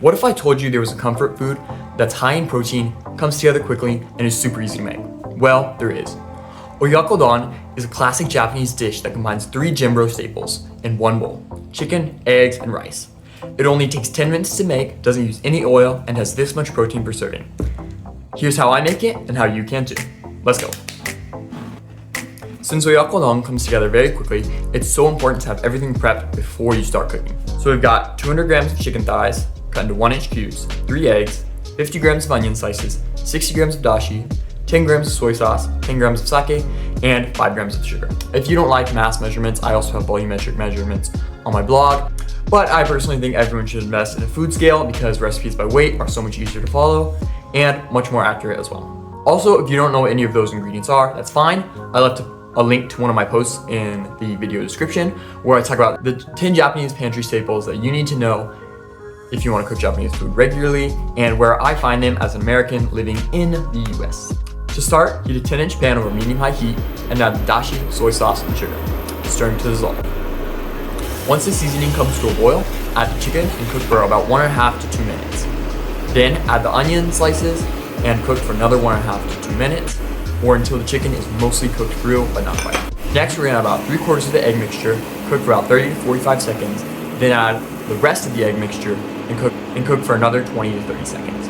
What if I told you there was a comfort food that's high in protein, comes together quickly, and is super easy to make? Well, there is. Oyakodon is a classic Japanese dish that combines 3 Jimbro staples in one bowl: chicken, eggs, and rice. It only takes 10 minutes to make, doesn't use any oil, and has this much protein per serving. Here's how I make it and how you can too. Let's go. Since Oyakodon comes together very quickly, it's so important to have everything prepped before you start cooking. So we've got 200 grams of chicken thighs, cut into 1-inch cubes, 3 eggs, 50 grams of onion slices, 60 grams of dashi, 10 grams of soy sauce, 10 grams of sake, and 5 grams of sugar. If you don't like mass measurements, I also have volumetric measurements on my blog, but I personally think everyone should invest in a food scale because recipes by weight are so much easier to follow and much more accurate as well. Also, if you don't know what any of those ingredients are, that's fine. I left a link to one of my posts in the video description where I talk about the 10 Japanese pantry staples that you need to know if you want to cook Japanese food regularly, and where I find them as an American living in the US. To start, heat a 10-inch pan over medium-high heat and add the dashi, soy sauce, and sugar, stirring to dissolve. Once the seasoning comes to a boil, add the chicken and cook for about 1.5 to 2 minutes. Then add the onion slices and cook for another 1.5 to 2 minutes, or until the chicken is mostly cooked through but not quite. Next, we're gonna add about 3/4 of the egg mixture, cook for about 30 to 45 seconds, then add the rest of the egg mixture and cook for another 20 to 30 seconds.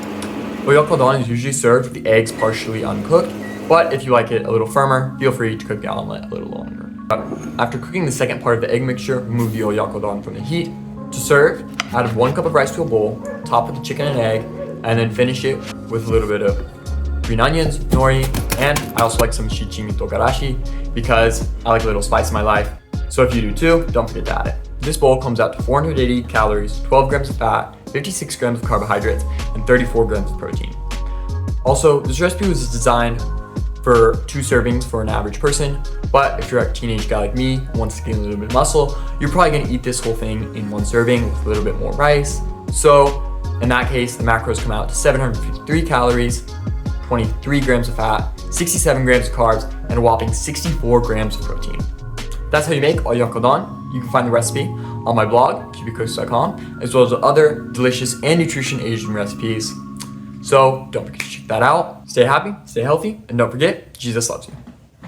Oyakodon is usually served with the eggs partially uncooked, but if you like it a little firmer, feel free to cook the omelet a little longer. After cooking the second part of the egg mixture, remove the Oyakodon from the heat. To serve, add 1 cup of rice to a bowl, top with the chicken and egg, and then finish it with a little bit of green onions, nori, and I also like some shichimi togarashi because I like a little spice in my life. So if you do too, don't forget to add it. This bowl comes out to 480 calories, 12 grams of fat, 56 grams of carbohydrates, and 34 grams of protein. Also, this recipe was designed for 2 servings for an average person, but if you're a teenage guy like me who wants to gain a little bit of muscle, you're probably gonna eat this whole thing in 1 serving with a little bit more rice. So in that case, the macros come out to 753 calories, 23 grams of fat, 67 grams of carbs, and a whopping 64 grams of protein. That's how you make Oyakodon. You can find the recipe on my blog, cubicooks.com, as well as other delicious and nutrition Asian recipes. So don't forget to check that out. Stay happy, stay healthy, and don't forget, Jesus loves you.